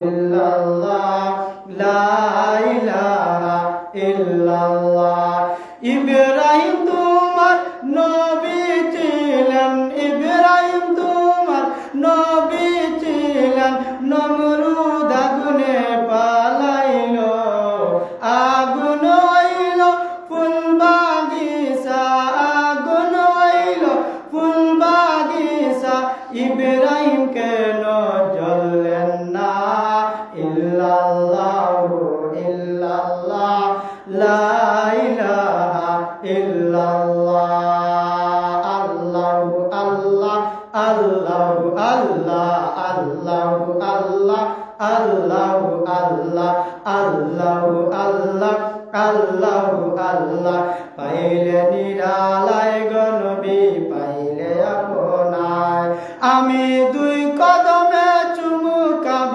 ইল্লাল্লাহ লা ইলাহা ইল্লাল্লাহ। ইব্রাহিম তোমার নবী ছিলেন, ইব্রাহিম তোমার নবী ছিলেন, নমরুদ আগুনে পালাইল, আগুন হইল ফুল বাগিচা, আগুন হইল ফুল বাগিচা, ইব্রাহিম কেন জ্বললেন না? ইল্লাল্লাহু ইল্লাল্লাহ লা ইলাহা ইল্লাল্লাহ। আল্লাহু আল্লাহ আল্লাহু আল্লাহ আল্লাহু আল্লাহ আল্লাহু আল্লাহ আল্লাহু আল্লাহ আল্লাহু আল্লাহ। পাইলে নিরালায় গো নবী, পাইলে আপনায় আমি দুই কদমে চুমুকাব,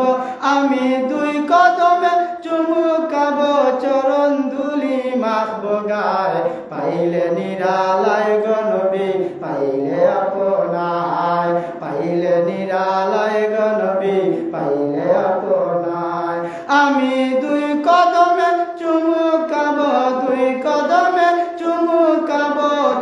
আমি দুই কদমে চুমুকাব, চরণ ধুলি মাখব গায়। পাইলে নিরালায় গো নবী, পাইলে আপনায়, পাইলে নিরালায় গো নবী, পাইলে আপনায় আমি দুই কদমে চুমুকাব, দুই কদমে চুমুকাব,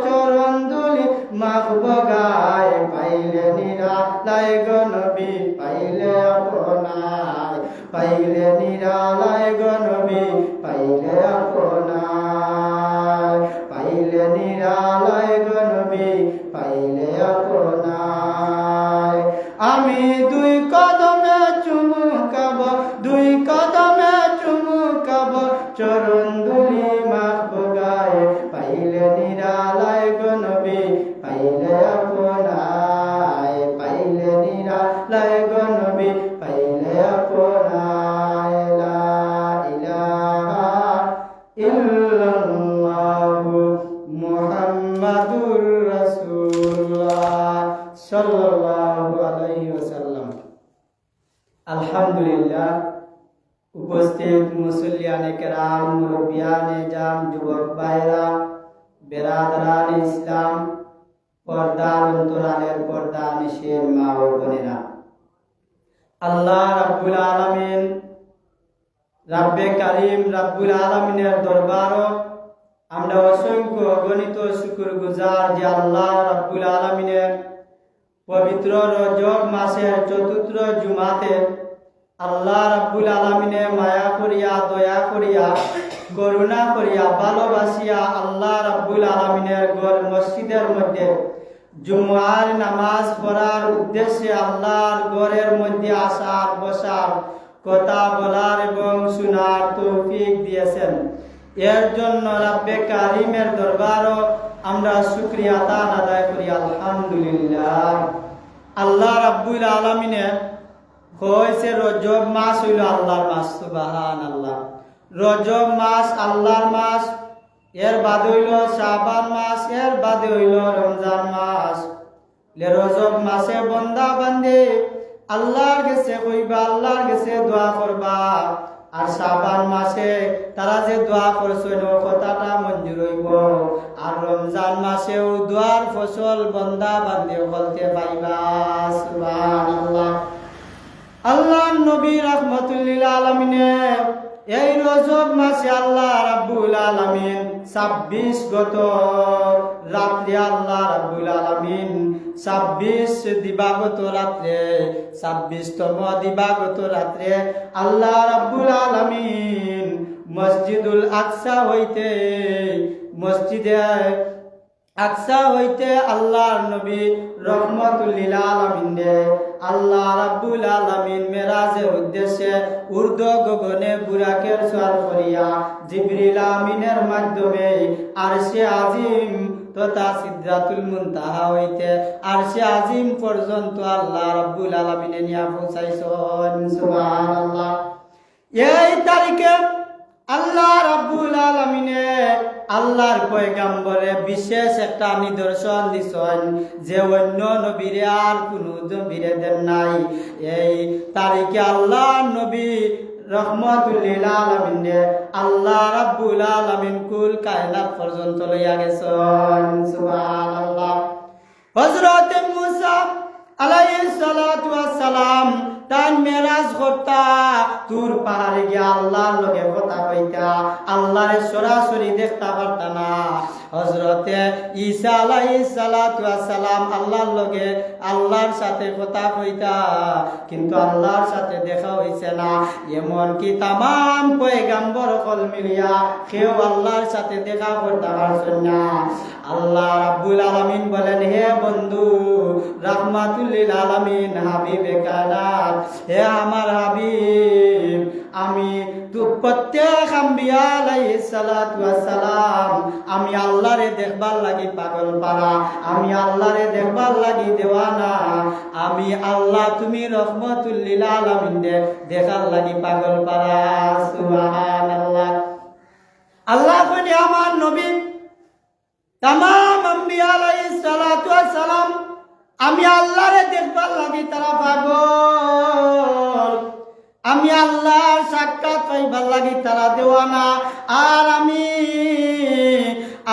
চরণ ধুলি মাখব গায়। পাইলে নিরালায় গো নবী, পাইলে আপনায়, পাইলে নিরালায় গো নবী, পাইলে আপনায়, পাইলে নিরালায় গো নবী, পাইলে আপনায় আমি দুই কদমে চুমুকাব, দুই কদমে চুমুকাব, চরণ ধুলি মাখব গায়ে। পাইলে নিরালায় গো নবী, পাইলে আপনায়, পাইলে নিরালায় গো নবী, পাইলে আপনায়। লা ইলাহা ইল্লাল্লাহু মুহাম্মাদুর রাসূলুল্লাহ সাল্লাল্লাহু আলাইহি ওয়াসাল্লাম। আলহামদুলিল্লাহ। উপস্থিত মুসল্লিয়ানে কেরাম, মুরব্বিয়ানে জাম, যুবক ভাইরা, বেরাদারান ইসলাম, পর্দার অন্তরালের পর্দা নিশির মা ও বোনেরা, আল্লাহ রাব্বুল আলামিন, রাব্বে কারীম রাব্বুল আলামিনের দরবারও আমরা অসংখ্য অগণিত শুকরগুজার যে আল্লাহ রাব্বুল আলামিনের পবিত্র রজব মাসের চতুর্থ জুমাতে আল্লাহ রাব্বুল আলামিনে মায়া করিয়া, দয়া করিয়া, করুণা করিয়া, ভালোবাসিয়া আল্লাহ রাব্বুল আলামিনের ঘর মসজিদের মধ্যে জুমার নামাজ পড়ার উদ্দেশ্যে আল্লাহর ঘরের মধ্যে আসার, বসার, কথা বলার এবং শোনার তৌফিক দিয়েছেন। এর জন্য রাব্বে কারীমের দরবারও আমরা শুকরিয়া আদায় করি আলহামদুলিল্লাহ। আল্লাহ রাব্বুল আলামিনের কইছে রজব মাস হইল আল্লাহর মাস, সুবহানাল্লাহ। রজব মাস আল্লাহর মাস, এর বাদে হইল শাবান মাস, এর বাদে হইল রমজান মাস। রজব মাসে বন্দা বান্দে আল্লাহর কাছে কইবা, আল্লাহর কাছে দোয়া করবা, আর শাবান মাসে তারা যে দোয়া করছে কথাটা মঞ্জুর হইব, আর রমজান মাসেও দোয়ার ফসল বন্দা বান্দে বলতে পাইবা, সুবহানাল্লাহ। আল্লাহ নবী রাহমাতুল্লিল আলামিনে এই রজব মাসে আল্লাহ রাব্বুল আলামিন 26 গত রাত্রে আল্লাহ রাব্বুল আলামিন 26 দিবাগত রাত্রে, 26তম দিবাগত রাত্রে আল্লাহ রাব্বুল আলামিন মসজিদুল আকসা হইতে, মসজিদে আকসা হইতে আল্লাহর নবী রহমাতুল্লিল আলামিনে আল্লাহ রাব্বুল আলামিন মেরাজের উদ্দেশ্যে ঊর্ধ্ব গগনে বুরাকের সওয়ার করিয়া জিবরিল আমিনের মাধ্যমে আরশে আজিম তথা সিদরাতুল মুনতাহা হইতে আরশে আজিম পর্যন্ত আল্লাহ রাব্বুল আলামিনে নিয়া পৌঁছাইছেন, সুবহানাল্লাহ। এই তারিখে আল্লাহ রাব্বুল আলামিনে আল্লাহর পয়গাম্বরে বিশেষ একটা নিদর্শন দিছেন যে অন্য নবীরে আর কোন নবীরে দেন নাই। এই তারিখে আল্লাহ নবী রহমাতুল্লিল আলামিনে আল্লাহ রাব্বুল আলামিন কুল কায়নাত পর্যন্ত লইয়া গেছেন, সুবহানাল্লাহ। হযরত মুসা আলাইহিস সালাতু ওয়াস সালাম তাই মেরাজ করতা তুর পাহাড়ে গিয়া আল্লাহর লগে কথা কইতা, আল্লাহরে সরাসরি দেখতা পারতা না। হযরতে ঈসা আলাইহিস সালাতু ওয়াস সালাম আল্লাহর লগে আল্লাহর সাথে কথা কইতা, কিন্তু আল্লাহর সাথে দেখা হইছে না। এমন কি তামাম পয়গম্বর কল মিলিয়া কেউ আল্লাহর সাথে দেখা করতে পারছেন না। আল্লাহ রাব্বুল আলামিন বলেন, হে বন্ধু রাহমাতুল লিল আলামিন হাবিবে কায়নাত, হে আমার হাবিব, আমি তো প্রত্যেক আম্বিয়া আলাইহিস সালাতু ওয়াস সালাম আমি আল্লাহরে দেখবার লাগি পাগল পারা, আমি আল্লাহরে দেখবার লাগি দেওয়ানা, আমি আল্লাহ তুমি রহমাতুল লিল আলামিন দেখার লাগি পাগল পারা। সুবহানাল্লাহ। আল্লাহ বলে আমার নবী তামাম আম্বিয়া আলাইহিস সালাতু ওয়াস সালাম আমি আল্লাহরে দেখবার লাগি তারা পাগল, আমি আল্লাহর সাক্ষাৎ পাইবার লাগি তারা দেওয়ানা। আর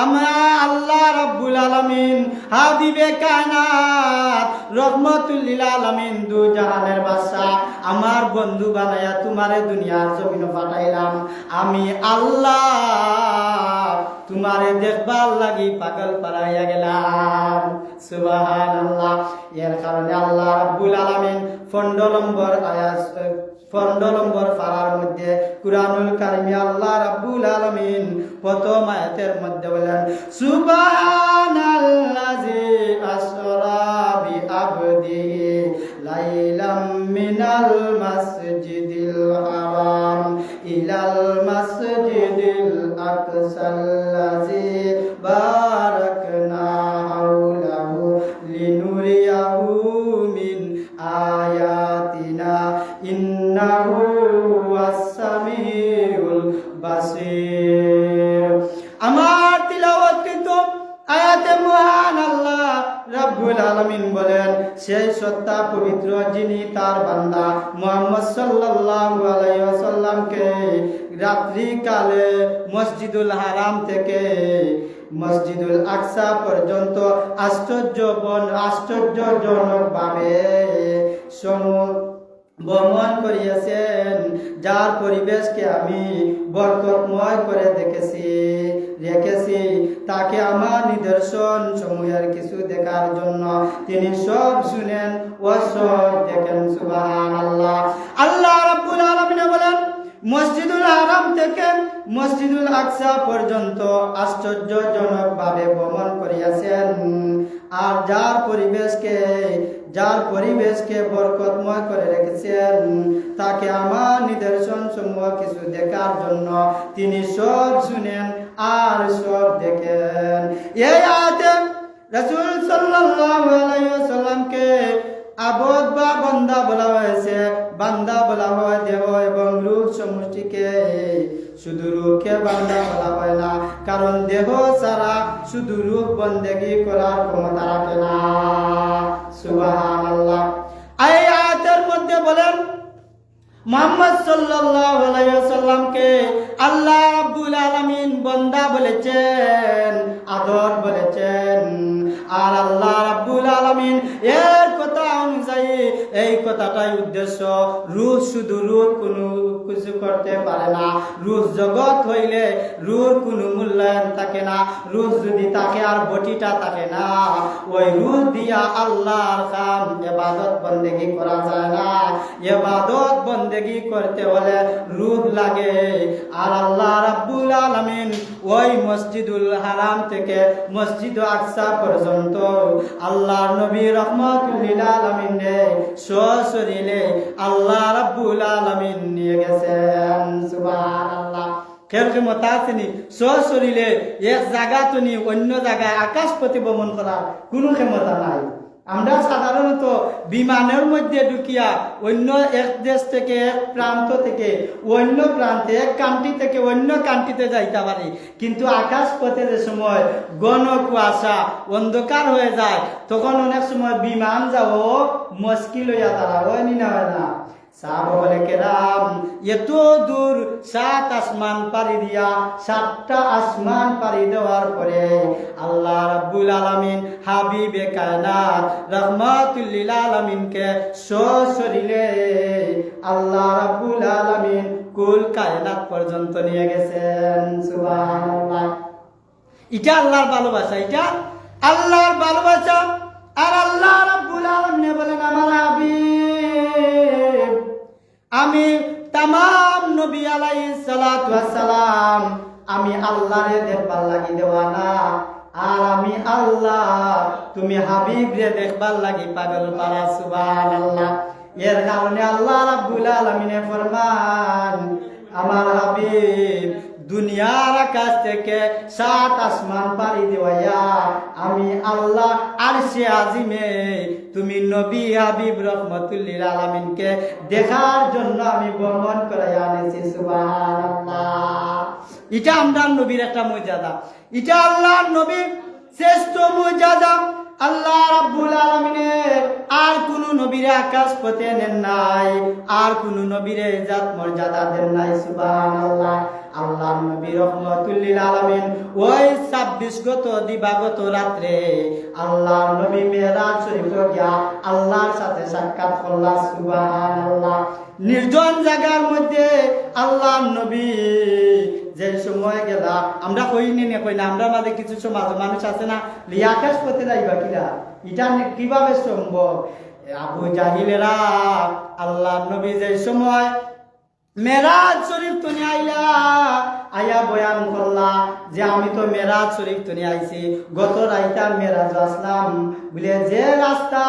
আমরা আল্লাহ রাব্বুল আলামিন হাবিবে কায়নাত রহমাতুল লিল আলামিন দু জাহানের বাদশা আমার বন্ধু বানায়া তোমারে দুনিয়ার জমিনে পাঠাইলাম, আমি আল্লাহ তোমারে দেখবার লাগি পাগল পারাইয়া গেলাম। সুবহানাল্লাহ। এর কারণে আল্লাহ রাব্বুল আলামিন 15 নম্বর পারার মধ্যে কুরআনুল কারীমে আল্লাহ রাব্বুল আলামিন প্রথম আয়াতের মধ্যে বলেন, সুবহানাল্লাযী আসরা বিআবদিহি লাইলাম মিনাল মাসজিদিল হারাম ইলাল মাসজিদিল আকসাল্লাযী বারাকনা হাওলাহু লিনুরিয়াহু মিন আয়াতিনা ইন্নাহু ওয়াস-সামিউল বাসীর। আমার তিলাওয়াত কিন্তু আয়াতে মহান আল্লাহ রাব্বুল আলামিন বলেন, সেই সত্তা পবিত্র যিনি তার বান্দা মুহাম্মদ সাল্লাল্লাহু আলাইহি ওয়াসাল্লামকে রাত্রি কালে মসজিদুল হারাম থেকে মসজিদুল আকসা পর্যন্ত আশ্চর্যজনক ভাবে ভ্রমণ করিয়াছেন, যার পরিবেশকে আমি বরকতময় করে রেখেছি, তাকে আমার নিদর্শন সমূহের কিছু দেখার জন্য তিনি সব শুনেন ও সব দেখেন। সুবহানাল্লাহ। আল্লাহ রাব্বুল আলামিন বলেন, মসজিদুল হারাম থেকে মসজিদুল আকসা পর্যন্ত আশ্চর্যজনক ভাবে ভ্রমণ করিয়াছেন, আর যার পরিবেশকে বরকতময় করে রেখেছেন, তাকে আমার নিদর্শন সমূহ কিছু দেখার জন্য তিনি সব শুনেন আর সব দেখেন। এই আয়াতে রাসূল সাল্লাল্লাহু আলাইহি ওয়াসাল্লামকে আবদ বা বান্দা বলা হয়েছে। বান্দা বলা হয় দেহ এবং রূহ সমষ্টিকে, শুধু রূহকে বান্দা বলা হয় না, কারণ দেহ ছাড়া শুধু রূহ বন্দেগী করার ক্ষমতা রাখে না। সুবহানাল্লাহ। এই আয়াতের মধ্যে বলেন, মুহাম্মদ সাল্লাল্লাহু আলাইহি ওয়াসাল্লামকে আল্লাহ রাব্বুল আলামিন বান্দা বলেছেন, আদর বলেছেন। আর আল্লাহ রাব্বুল আলামিন এর কথা অনুযায়ী এই কথাটাই উদ্দেশ্য, রূহ শুধু রূহ কোনো কিছু করতে পারে না। রূহ জগৎ হইলে রূহর কোনো মূল্যায়ন থাকে না। রূহ যদি থাকে আর বটিটা থাকে না, ওই রূহ দিয়া আল্লাহর কাম ইবাদত বন্দেগী করা যায় না। ইবাদত বন্দেগী করতে হলে রূহ লাগে। আর আল্লাহ রাব্বুল আলামিন ওই মসজিদুল হারাম থেকে মসজিদ আকসা পর্যন্ত আল্লাহর নবী রহমাতুল লিল আলামিন সশরীরে আল্লাহ রাব্বুল আলামিন নিয়ে গেছেন। সুবহানাল্লাহ। খের ক্ষমতা আসেনি সশরীরে এক জায়গা তো নি অন্য জায়গায় আকাশ পথে ভ্রমণ করার কোনো ক্ষমতা নাই। আমরা সাধারণত বিমানের মধ্যে ঢুকিয়া অন্য এক দেশ থেকে এক প্রান্ত থেকে অন্য প্রান্তে, এক কান্ট্রি থেকে অন্য কান্ট্রিতে যাইতে পারি, কিন্তু আকাশ পথে যে সময় ঘন কুয়াশা অন্ধকার হয়ে যায়, তখন অনেক সময় বিমান যাও মুশকিল হইয়া দাঁড়া, হয় না? সাহাবা বলে কেরাম এত দূর 7 আসমান পাড়ি দিয়া 7টা আসমান পাড়ি দেওয়ার পরে আল্লাহ রাব্বুল আলামিন হাবিবে কায়নাত রাহমাতুল লিল আলামিনকে সশরীরে আল্লাহ রাব্বুল আলামিন কুল কায়নাত পর্যন্ত নিয়ে গেছেন। সুবহানাল্লাহ। এটা আল্লাহর ভালোবাসা, এটা আল্লাহর ভালোবাসা। আর আল্লাহ রাব্বুল আলামিন বলেন আমার হাবিব আমি तमाम নবী আলাইহিস সালাতু ওয়াস সালাম আমি আল্লাহরে দেখবার লাগি দেওয়ানা, আর আমি আল্লাহ তুমি হাবিব রে দেখবার লাগি পাগল পারা। সুবহানাল্লাহ। এর কারণে আল্লাহ রাব্বুল আলামিনে ফরমান আমার হাবিব দুনিয়ার আকাশ থেকে 7 আসমান পাড়ি দেওয়া আমি আল্লাহ আরশে আজিমে তুমি নবী হাবিব রাহমাতুল লিল আলামিনকে দেখার জন্য আমি ভ্রমণ করাইয়া আনেছি। সুবহানাল্লাহ। এটা আমরা নবীর একটা মর্যাদা, এটা আল্লাহর নবীর শ্রেষ্ঠ মর্যাদা। আল্লাহ রাব্বুল আলামিনের আর কোন নবীরে আকাশ পথে নেন নাই, আর কোন নবীরে জাত মর্যাদা দেন নাই। সুবহানাল্লাহ। আল্লাহ নবী রাহমাতুল লিল আলামিন ওই 26 গত দিবাগত রাত্রে আল্লাহ নবী মেরাজ শরীফ গিয়া আল্লাহর সাথে সাক্ষাৎ করলা। সুবহানাল্লাহ। নির্জন জায়গার মধ্যে আল্লাহ নবী যে সময় গেলা আমরা কইনি না কই না, আমরা মাঝে কিছু সমাজ মানুষ আছে না আকাশ পথে যাইবা কিরা, এটা কিভাবে সম্ভব? আবু জাহিলেরা আল্লাহ নবী যে সময় মেরাজ শরীফ তুমি আইলা আয়া বয়ান করলা যে আমি তো মেরাজ শরীফ তুমি আইছি, গত রাইতা মেরাজ আসলাম বলে যে রাস্তা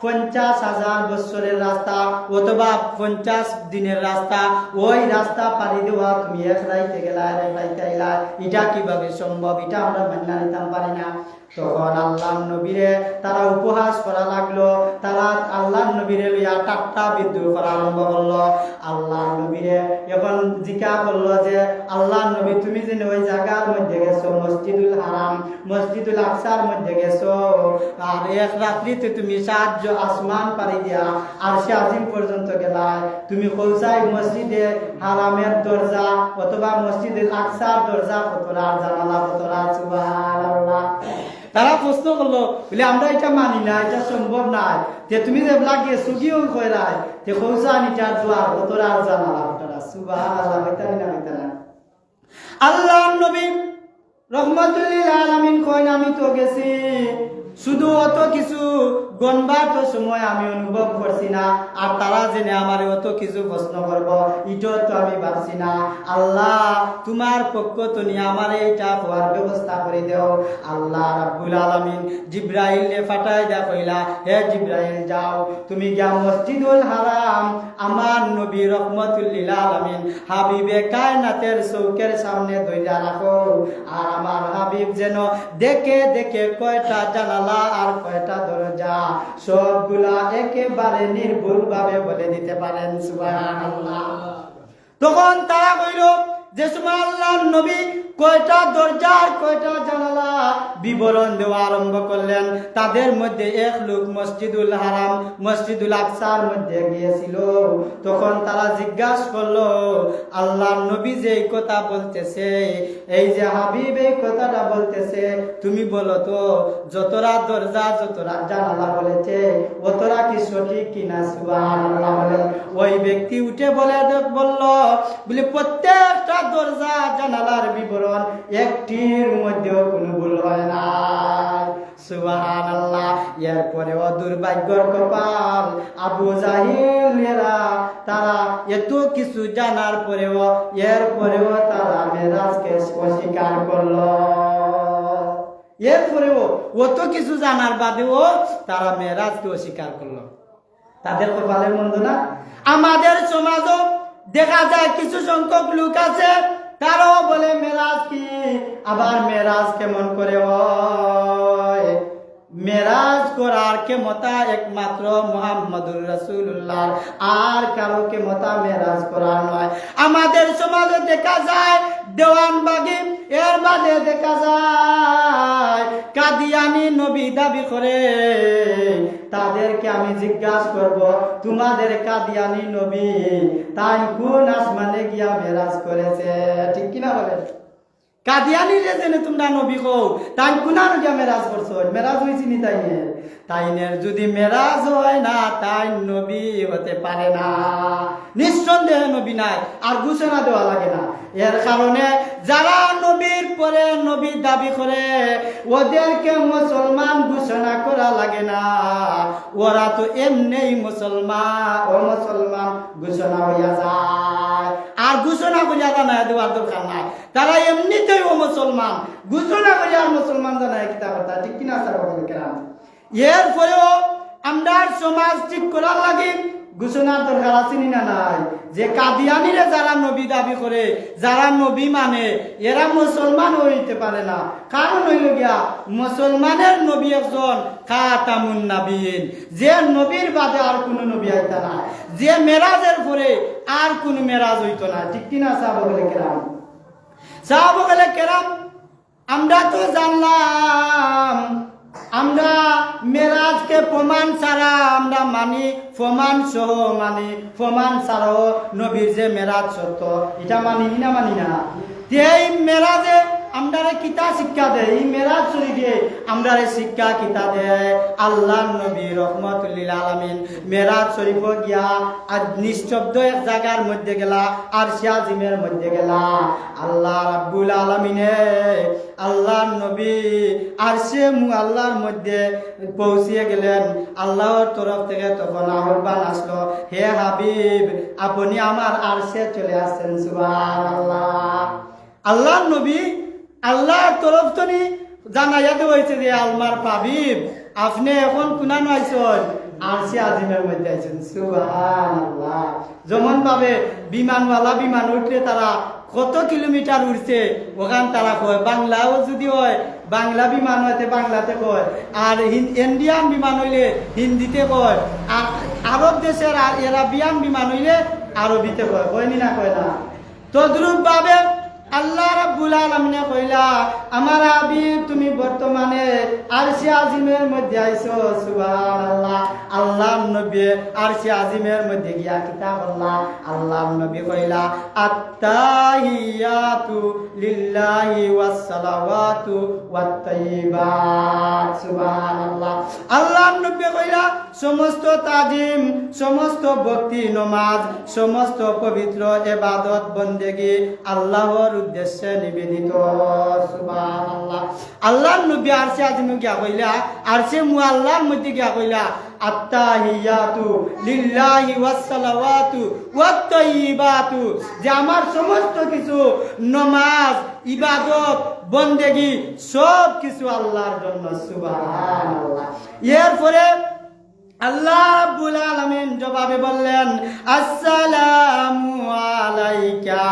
50,000 বছরের রাস্তা অথবা 50 দিনের রাস্তা, ওই রাস্তা পাড়ি দেওয়া তুমি এক রাইতে গেলা এক রাইতে আইলা, এটা কিভাবে সম্ভব? এটা আমরা মান্য নিতে পারি না। তখন আল্লাহ নবীরে তারা উপহাস করা লাগলো, তারা আল্লাহ নবীরে লইয়া ঠাট্টা বিদ্রুপ করা আরম্ভ করলো। আল্লাহ নবীরে এখন জিজ্ঞা করলো যে আল্লাহ নবী তুমি যে ওই জায়গার মধ্যে গেছো মসজিদুল হারাম মসজিদুল আকসার মধ্যে গেছো, আর এক রাত্রিতে তুমি 7 আসমান পাড়ি দিয়া আরশে আজিম পর্যন্ত গেলা, তুমি কৌসাই মসজিদে হারামের দরজা অথবা মসজিদুল আকসার দরজা কতরা জানালা কতরা? সুবহানাল্লাহ। তারা প্রশ্ন করলো বলে আমরা এটা মানি না, এটা সম্ভব নয়, যে তুমি যে লাগে সুগিও কইরাই তে কৌসান ইটার দুয়ার কতরা জানালা কতরা? সুবহানাল্লাহ। হইতানি না হইতানা। আল্লাহর নবী রাহমাতুল লিল আলামিন কইন আমি তো গেছি, শুধু অত কিছু গণবার তো সময় আমি অনুভব করছি না, আর তারা জেনে আমার অত কিছু প্রশ্ন করবো এটা তো আমি ভাবছি না। আল্লাহ তোমার পক্ষ তো নিয়ে আমার এইটা হওয়ার ব্যবস্থা করে দেও। আল্লাহ রাব্বুল আলামিন জিব্রাইলে ফাটাই দা কইলা হে জিব্রাইল যাও তুমি গিয়া মসজিদুল হারাম আমার নবী রাহমাতুল লিল আলামিন হাবিবে কায়নাতের চৌকের সামনে ধইরা রাখো, আর আমার হাবিব যেন দেখে দেখে কয়টা জানালা আর কয়টা দরজা সবগুলা একেবারে নির্ভুল ভাবে বলে দিতে পারেন। সুবহানাল্লাহ। তখন তারা কইল যে সময় আল্লাহর নবী কয়টা দরজা আর কয়টা জানালা বিবরণ দেওয়া আরম্ভ করলেন, তাদের মধ্যে এক লোক মসজিদুল হারাম মসজিদুল আকসার মধ্যে গিয়েছিল। তখন তারা জিজ্ঞাসা করলো আল্লাহর নবী যে এই কথা বলতেছে, এই যে হাবিব এই কথাটা বলতেছে, তুমি বলো তো যতরা দরজা যতরা জানালা বলেছে অতরা কি সঠিক কিনা? সুবহানাল্লাহ বলেন। ওই ব্যক্তি উঠে বলল বলে প্রত্যেকটা দরজা জানালার বিবরণ একটির মধ্যেও কোনো ভুল হয় না। সুবহানাল্লাহ। এরপরেও দুর্ভাগ্যর কপাল আবু জাহিলেরা তারা এত কিছু জানার পরেও এরপরেও তারা মেরাজকে অস্বীকার করলো। এরপরেও অত কিছু জানার বাদেও তারা মেরাজকে অস্বীকার করলো। তাদের কপালের মন্দ না? আমাদের সমাজও দেখা যায় কিছু সংখ্যক লোক আছে তারাও বলে মেরাজ কি, আবার মেরাজ কেমন করে হয়? মেরাজ করার ক্ষমতা একমাত্র মুহাম্মদুর রাসূলুল্লাহ, আর কারো ক্ষমতা মেরাজ করার নয়। আমাদের সমাজে দেখা যায় দেওয়ানবাগি, এর বাদে দেখা যায় কাদিয়ানি নবী দাবি করে। তাদেরকে আমি জিজ্ঞাসা করব, তোমাদের কাদিয়ানি নবী তাই কোন আসমানে গিয়া মেরাজ করেছে? ঠিক কিনা বলেন? কাদিয়ানি যে জেনে তোমরা নবী কও, তাই কোনার গিয়া মেরাজ করছো? মেরাজ হয়েছি নি তাইনের? তাইনের যদি মেরাজ হয় না, তাই নবী হতে পারে না, নিঃসন্দেহে নবী নাই, আর ঘোষণা দেওয়া লাগে না। এর কারণে যারা নবীর পরে নবী দাবি করে, ওদেরকে মুসলমান ঘোষণা করা লাগে না। ওরা তো এমনি মুসলমান ঘোষণা হইয়া যায়, আর ঘোষণা করিয়া জানায় দেওয়ার দরকার নাই। তারা এমনিতেই ও মুসলমান, ঘোষণা করিয়া মুসলমান জানায় কিতা কথা। ঠিক কিনা স্যার? এর পরেও আমরা সমাজ ঠিক করার লাগে ঘোষণার দরকার আছে না নাই? যে কাদিয়ানিরে যারা নবী দাবি করে, যারা নবী মানে, এরা মুসলমান হইতে পারে না। কারণ হইল গিয়া মুসলমানের নবী একজন খাতামুন নবীন, যে নবীর বাদে আর কোনো নবী আইতা না, যে মেরাজের পরে আর কোনো মেরাজ হইতো না। ঠিক কিনা সাহাবায়ে কেরাম? সাহাবায়ে কেরাম আমরা তো জানলাম, আমরা মেরাজকে প্রমাণ ছাড়া আমরা মানি, প্রমাণ সহ মানি, প্রমাণ ছাড়াও নবীর যে মেরাজ সত্য, এটা মানি না? মানি না? এই মেরাজে আমরা কিতা শিক্ষা দেয়? এই মেরাজ শরীফে আমরা শিক্ষা কিতা দেয়? আল্লাহ নবী রহমতুল্লিল আলামিন মেরাজ শরীফ গিয়া আর নিঃশব্দ এক জায়গার মধ্যে গেলা, আর আজিমের মধ্যে গেলা। আল্লাহ রাব্বুল আলামিনে আল্লাহ নবী আর সে আল্লাহর মধ্যে পৌঁছিয়ে গেলেন। আল্লাহর তরফ থেকে তখন আহ্বান আসলো, হে হাবিব, আপনি আমার আরশে চলে আসছেন। সুবহানাল্লাহ। আল্লাহর নবী আল্লাহর তরফ থেকে জানাইয়া দেওয়া হয়েছে যে আলমার হাবিব, আপনি এখন কোনা আইছেন? আরশে আজিমের মধ্যে আইছেন। সুবহানাল্লাহ। যেমন ভাবে বিমানওয়ালা বিমান উঠলে তারা কত কিলোমিটার উঠছে ওখান তারা কয়, বাংলাও যদি হয় বাংলা বিমান হইতে বাংলাতে কয়, আর ইন্ডিয়ান বিমান হইলে হিন্দিতে কয়, আর আরব দেশের আরাবিয়ান বিমান হইলে আরবিতে কয়। কয়নি না? কয় না? তদ্রূপ ভাবে আল্লাহ রাব্বুল আলামিনে কইলা, আমার হাবিব তুমি বর্তমানে আরশে আজিমের মধ্যে আইছো। সুবহানাল্লাহ। আল্লাহর নবী আরশে আজিমের মধ্যে গিয়া কিতা বললা? আল্লাহর নবী কইলা, আত্তাহিয়াতু লিল্লাহি ওয়াস সালাওয়াতু ওয়াত তাইয়্যিবাত। সুবহানাল্লাহ। আল্লাহর নবী কইলা, সমস্ত তাজিম, সমস্ত ভক্তি, নামাজ, সমস্ত পবিত্র ইবাদত বন্দেগী আল্লাহর উদ্দেশ্যে নিবেদিত। সুবহানাল্লাহ। আল্লাহর নবী আরশে আজিমে গিয়া কইলা, আরশে মুআল্লার মধ্যে গিয়া কইলা, আত্তাহিয়াতু লিল্লাহি ওয়াস সালাওয়াতু ওয়াত তাইয়্যিবাতু, যে আমার সমস্ত কিছু নামাজ, ইবাদত, বন্দেগী সব কিছু আল্লাহর জন্য। সুবহানাল্লাহ। এরপরে আল্লাহ রাব্বুল আলামিন জবাবে বললেন, আসসালামু আলাইকা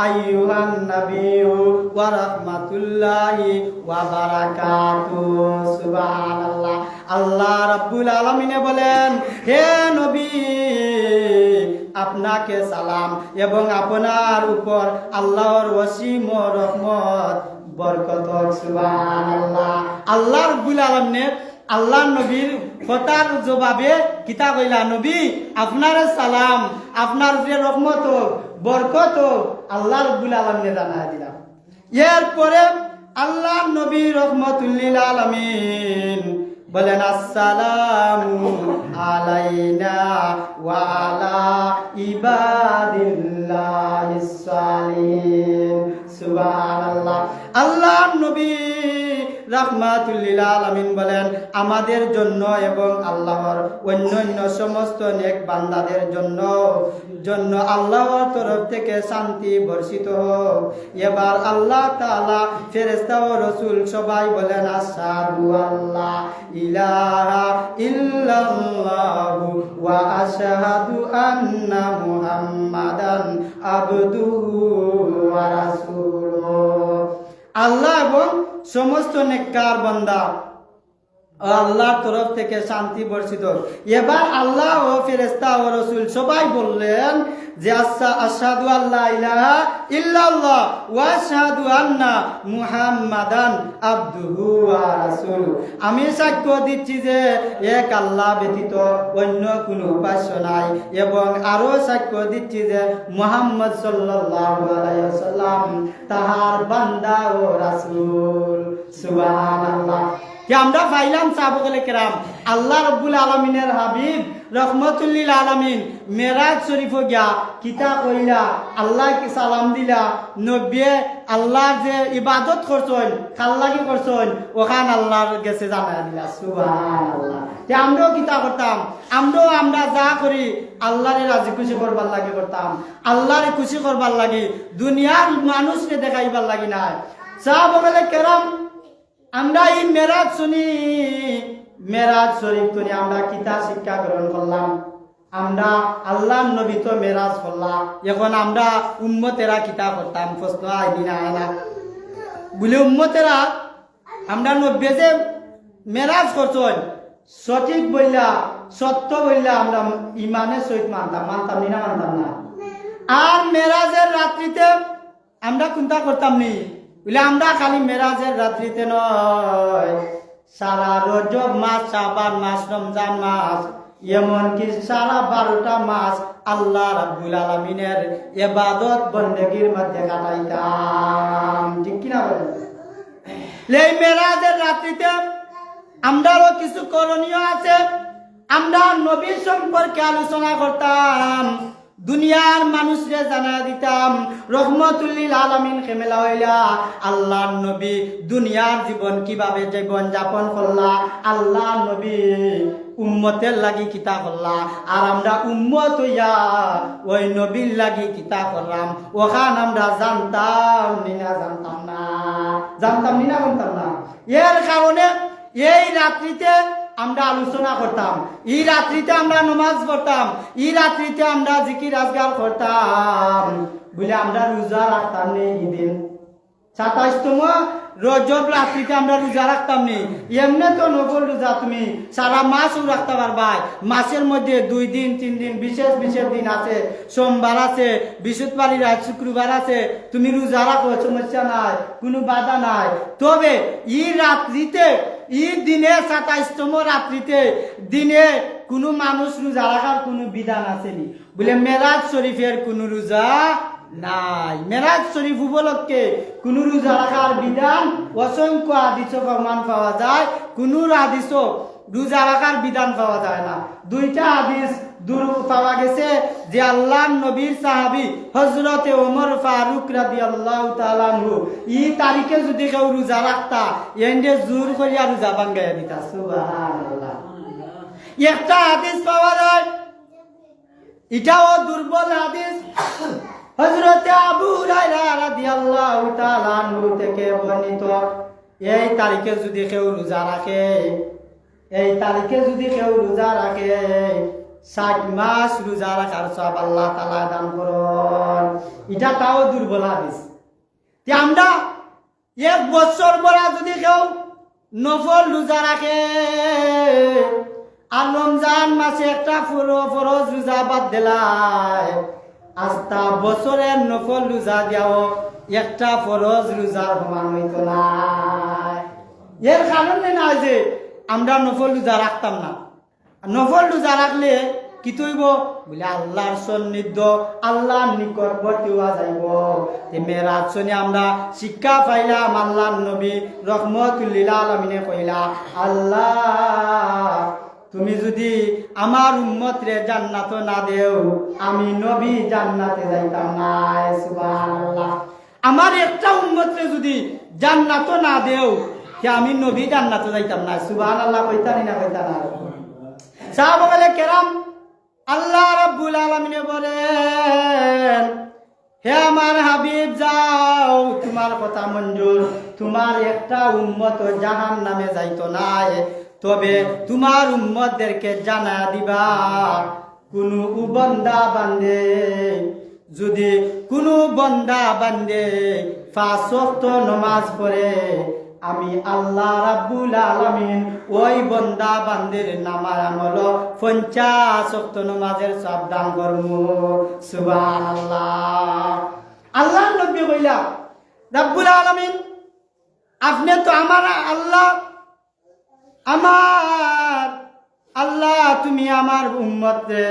আইয়ুহান নাবিয়্যু ওয়া রাহমাতুল্লাহি ওয়া বারাকাতুহু। সুবহানাল্লাহ। আল্লাহ রাব্বুল আলামিন বলেন, হে নবী, আপনাকে সালাম এবং আপনার উপর আল্লাহর অসীম রহমত বরকত। সুবহানাল্লাহ। আল্লাহ রাব্বুল আলামিন আল্লাহ নবীর কথার জবাবে কিতা কইলা, নবী আপনার সালাম, আপনার উপরে রহমত হোক, বরকত হোক, আল্লাহ রাব্বুল আলামিন জানায় দিলাম। এরপরে আল্লাহ নবী রহমতুল্লিল আলামিন বলেন, আসসালামু আলাইনা ওয়া আলা ইবাদিল্লাহিস সালিহিন। সুবহানাল্লাহ। আল্লাহ নবী রাহমাতুল্লিল আলামিন বলেন, আমাদের জন্য এবং আল্লাহর অন্যান্য সমস্ত নেক বান্দাদের জন্য আল্লাহর তরফ থেকে শান্তি বর্ষিত হোক। এবার আল্লাহ তাআলা ফেরেশতা ও রাসূল সবাই বলেন, আশহাদু আল্লা ইলাহা ইল্লাল্লাহু ওয়া আশহাদু আন্না মুহাম্মাদান আবদুহু ওয়া রাসূলুহু। আল্লাহ এবং সমস্ত নেককার বান্দা ও আল্লাহর তরফ থেকে শান্তি বর্ষিত। এবার আল্লাহ ও ফেরেশতা ও রাসূল সবাই বললেন যে আশহাদু আল্লা ইলাহা ইল্লাল্লাহ ওয়া আশহাদু আন্না মুহাম্মাদান আবদুহু ওয়া রাসূলুহু। আমি সাক্ষ্য দিচ্ছি যে এক আল্লাহ ব্যতীত অন্য কোনো উপাস্য নাই, এবং আরো সাক্ষ্য দিচ্ছি যে মুহাম্মদ সাল্লাল্লাহু আলাইহি ওয়াসাল্লাম তাহার বান্দা ও রাসূল। সুবহানাল্লাহ। যে আমরা পাইলাম সাহাবায়ে কেরাম আল্লাহ রাব্বুল আলামিনের হাবিব রহমতুল লিল আলামিন মেরাজ শরীফ গিয়া কিতা কইলা, আল্লাহকে সালাম দিলা, নবী আল্লাহর যে ইবাদত করছেন কাল লাগি করছেন ওখান আল্লাহর কাছে জানাই দিলা। সুবহানাল্লাহ। যে আমরাও কিতা করতাম, আমরা যা করি আল্লাহরে রাজি খুশি করবার লাগি করতাম, আল্লাহরে খুশি করবার লাগি, দুনিয়ার মানুষকে দেখাইবার লাগি না। সাহাবায়ে কেরাম আমরা এই মেরাজ শুনি, মেরাজ শরীফ শুনি আমরা কিতা শিক্ষা গ্রহণ করলাম। আমরা আল্লাহর নবী তো মেরাজ করলাম, এখন আমরা উম্মতেরা কিতা করতাম প্রশ্ন আইনি না আয়না বলে উম্মতেরা আমরা নবী যে মেরাজ করছেন সঠিক বললা সত্য বললা আমরা ইমানের সহিত মানতাম নি না মানতাম না। আর মেরাজের রাত্রিতে আমরা কোনটা করতাম নি বলে আমরা খালি মেরাজের রাত্রিতে নয়, সারা রজব মাস, শাবান মাস, রমজান মাস, এমনকি সারা 12টা মাস আল্লাহ রাব্বুল আলামিনের ইবাদত বন্দেগীর মধ্যে কাটাইতাম। ঠিক কিনা বলেন? এই মেরাজের রাত্রিতে আমরাও কিছু করণীয় আছে। আমরা নবীর সম্পর্কে আলোচনা করতাম, দুনিয়ার মানুষকে জানা দিতাম রহমতুল লিল আলামিন খেমেলা হইলা আল্লাহর নবী দুনিয়ার জীবন কিভাবে জীবন যাপন করলা, আল্লাহর নবী উম্মতের লাগি কিতা করলা, আর আমরা উম্মত হইয়া ওই নবীর লাগি কিতা করলাম ওখান আমরা জানতাম নি না জানতাম না, জানতাম নি না জানতাম না। এর কারণে এই রাত্রিতে আমরা আলোচনা করতাম, এই রাত্রিতে আমরা নামাজ পড়তাম, এই রাত্রিতে আমরা জিকির আজগার করতাম বলে আমরা রোজা রাখতাম নি। ঈদিন 27তম রজব রাত্রিতে আমরা রোজা রাখতাম নি। এমনি তো নফল রোজা তুমি সারা মাসও রাখতে পারবাই, মাসের মধ্যে 2 দিন 3 দিন বিশেষ বিশেষ দিন আছে, সোমবার আছে, বৃহস্পতিবার আছে, শুক্রবার আছে, তুমি রোজা রাখো, সমস্যা নাই, কোনো বাধা নাই। তবে এই রাত্রিতে এই দিনে 27তম রাত্রিতে দিনে কোনো মানুষ রোজা রাখার কোনো বিধান আসেনি বলে মেরাজ শরীফের কোনো রোজা নাই। মেরাজ শরীফ উপলক্ষে কোন রোজা রাখার বিধান অসংখ্য হাদিস প্রমাণ পাওয়া যায়, কোন হাদিস রোজা রাখার বিধান পাওয়া যায় না। 2টা হাদিস দূর পাওয়া গেছে যে আল্লাহর নবীর সাহাবী হযরতে ওমর ফারুক রাদিয়াল্লাহু তাআলা আনহু এই তারিখে যদি কেউ রোজা রাখতা এন্ডে জোর করিয়া রোজা ভাঙাইয়া দিতা। সুবহানাল্লাহ। একটা হাদিস পাওয়া যায়, এটাও দুর্বল হাদিস, হযরতে আবু হুরায়রা রাদিয়াল্লাহু তাআলা আনহু থেকে বর্ণিত। এই তারিখে যদি কেউ রোজা রাখে, এই তারিখে যদি কেউ রোজা রাখে 60 মাস রোজা রাখার সওয়াব আল্লাহ তাআলা দান করেন। এটা তাও দুর্বল হাদিস। যে আমরা 1 বছর পরে যদি কেউ নফল রোজা রাখে আর রমজান মাসে একটা ফরজ রোজা বাদ দিলায়, আস্তা বছরের নফল রোজা দিয়াও একটা ফরজ রোজার সমান হইতো না। এর কারণে না যে আমরা নফল রোজা রাখতাম না। নফল রোজা রাখলে কি তৈব বলে আল্লাহর সান্নিধ্য, আল্লাহর নিকটবর্তী হওয়া যাইব। মেরাজ শুনে আমরা শিক্ষা পাইলাম, আল্লাহর নবী রহমতুল লিল আলামিনে কইলা, আল্লাহ তুমি যদি আমার উম্মতরে জান্নাত না দেও আমি নবী জান্নাতে যাইতাম না। সুবহানাল্লাহ। আমার একটা উম্মতরে যদি জান্নাত না দেও যে আমি নবী জান্নাতে যাইতাম না। সুবহানাল্লাহ। কইতানি না কইতা না? সাহাবায়ে কেরাম আল্লাহ রাব্বুল আলামিন বলেন, হে আমার হাবিব যাও, তোমার কথা মঞ্জুর, তোমার একটা উম্মত জাহান্নামে যাইতো না, তবে তোমার উম্মতদেরকে জানা দিবা কোন বান্দা বান্দে যদি কোন বান্দা বান্দে 5 ওয়াক্ত নামাজ পড়ে আমি আল্লাহ রাব্বুল আলামিন ওই বান্দা বান্দির নামায় আমল 50 ওয়াক্ত নামাজের সওয়াব দান করমু। সুবহানাল্লাহ। আল্লাহর নবী কইলা রাব্বুল আলামিন আপনি তো আমার আল্লাহ তুমি আমার উম্মতে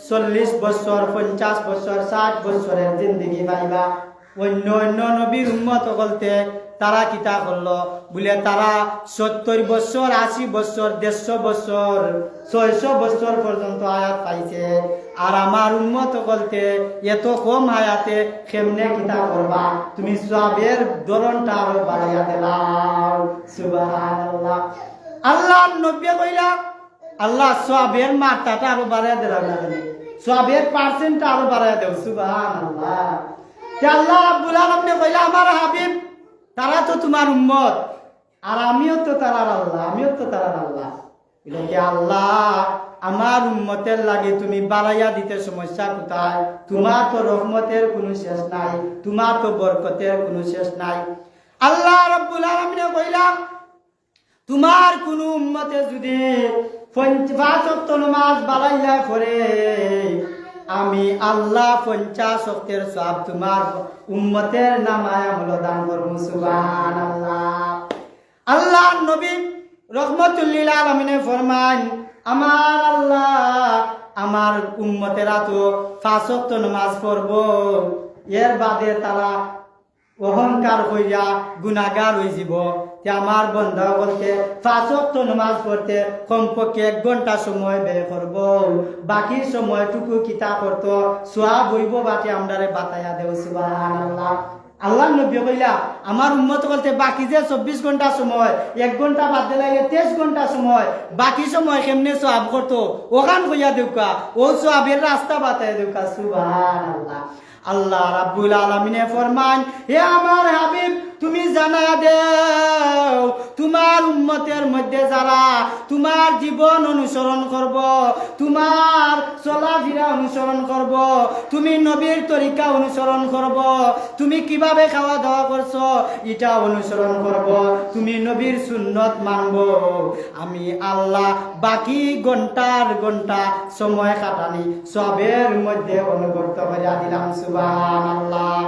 40 বছর 50 বছর 60 বছরের জিন্দেগি পাইবা। অন্য অন্য নবীর উম্মত বলতে তারা কিতা করলো বলে তারা 70 বছর 80 বছর 150 বছর 600 বছর পর্যন্ত হায়াত পাইছে। আর আমার উম্মত বলতে এত কম হায়াতে কেমনে কিতা করবা, তুমি সওয়াবের ধরনটা আরো বাড়াইয়া দিলাও। সুবহানাল্লাহ। আল্লাহর নবী কইলা আল্লাহ সওয়াবের মাত্রাটা আরো বাড়াইয়া দিলাম না, সওয়াবের পার্সেন্টটা আরো বাড়াইয়া দেও। সুবহানাল্লাহ। আল্লাহ রাব্বুল আলামিন কইলা আমার হাবিব তারা তো তোমার উম্মত আর আমিও তো তারার আল্লাহ, আমিও তো তারার আল্লাহ। আল্লাহ আমার উম্মতের লাগে তুমি বাড়াইয়া দিতে সমস্যা কোথায়? তোমার তো রহমতের কোনো শেষ নাই, তোমার তো বরকতের কোনো শেষ নাই। আল্লাহ রাব্বুল আলামিন কইলা তোমার কোন উম্মতে যদি 5 ওয়াক্ত নামাজ বাড়াইয়া করে আমি আল্লাহ 50 ওয়াক্তের সওয়াব তোমার উম্মতের নামায় আমল দান করব। সুবহানাল্লাহ। আল্লাহর নবী রহমাতুল লিল আলামিন ফরমান আমার আল্লাহ আমার উম্মতেরা তো 5 ওয়াক্ত নামাজ পড়ব, এর বাদে তারা অহংকার হইয়া গুনাহগার হয়ে যাব। আমার বন্ধা বলতে 5 ওয়াক্ত নামাজ পড়তে কমপক্ষে 1 ঘন্টা সময় ব্যয় করব, বাকি সময়টুকু কিতা করতো সওয়াব হইব বাকি আমরারে বাতায়া দেও। সুবহানাল্লাহ। আল্লাহ নবী কইলা আমার উম্মত বলতে বাকি যে 24 ঘন্টা সময় 1 ঘন্টা বাদ দিলে 23 ঘন্টা সময় বাকি সময় কেমনে সওয়াব করতো ওখান কইয়া দেউকা, ও সওয়াবের রাস্তা বাতায়া দেউকা। সুবহানাল্লাহ। আল্লাহ রাব্বুল আলামিনে ফরমান হে আমার হাবিব তুমি জানায়া দেও তোমার উম্মতের মধ্যে যারা তোমার জীবন অনুসরণ করব, তোমার চলাফেরা অনুসরণ করব, তুমি নবীর তরিকা অনুসরণ করব, তুমি কিভাবে খাওয়া দাওয়া করছো এটা অনুসরণ করব, তুমি নবীর সুন্নত মানব, আমি আল্লাহ বাকি ঘন্টার ঘন্টা সময় কাটানি সবের মধ্যে অনুগত করিয়া দিলাম। সুবহানাল্লাহ।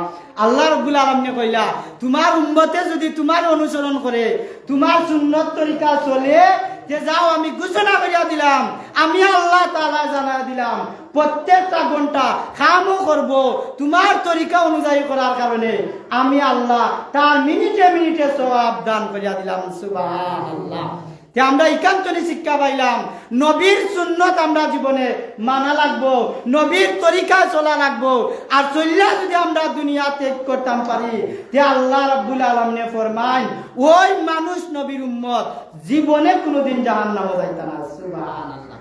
আল্লাহ রাব্বুল আলামিন কইলা তোমার উম্মতে যদি তোমার অনুসরণ করে তোমার সুন্নত তরিকা চলে যে যাও আমি ঘোষণা করিয়া দিলাম, আমি আল্লাহ তাআলা জানায়া দিলাম প্রত্যেকটা ঘন্টা কামও করব তোমার তরিকা অনুযায়ী করার কারণে আমি আল্লাহ তার মিনিটে মিনিটে সওয়াব দান করিয়া দিলাম। সুবহানাল্লাহ। আমরা একান্তনি শিক্ষা পাইলাম নবীর সুন্নত আমরা জীবনে মানা লাগবো, নবীর তরিকা চলা লাগবো, আর চললা যদি আমরা দুনিয়া ত্যাগ করতাম পারি যে আল্লাহ রাব্বুল আলামিন ফরমান ওই মানুষ নবীর উম্মত জীবনে কোনোদিন জাহান্নামে যাইতা না। সুবহানাল্লাহ।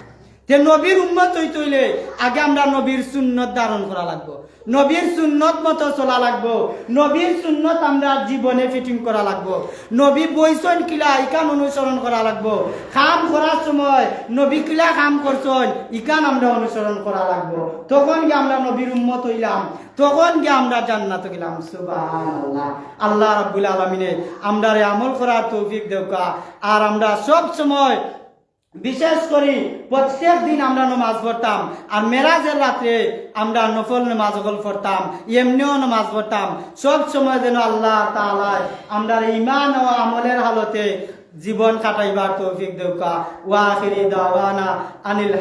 যে নবীর উম্মত হইলে আগে আমরা নবীর সুন্নত ধারণ করা লাগবো, নবীর সুন্নত মতো চলা লাগবো, নবীর সুন্নত আমরা জীবনে ফিটিং করা লাগবো, নবী বইছেন কিলা ইকান অনুসরণ করা লাগবো, কাম করার সময় নবী কিলা কাম করছেন ইকান আমরা অনুসরণ করা লাগবো, তখন কি আমরা নবীর উম্মত হইলাম, তখন কি আমরা জান্নাতে গেলাম। সুবহানাল্লাহ। আল্লাহ রাব্বুল আলামিনে আমরারে আমল করার তৌফিক দেওকা। আর আমরা সব সময় বিশেষ করে প্রত্যেক দিন আমরা নামাজ পড়তাম, আর মেরাজের রাত্রে আমরা নফল নামাজ পড়তাম, এমনিও নামাজ পড়তাম। সব সময় যেন আল্লাহ তাআলা আমরা ঈমান ও আমলের হালতে জীবন কাটাইবার তৌফিক দেওকা। ওয়া আখিরি দাওয়ানা আনিল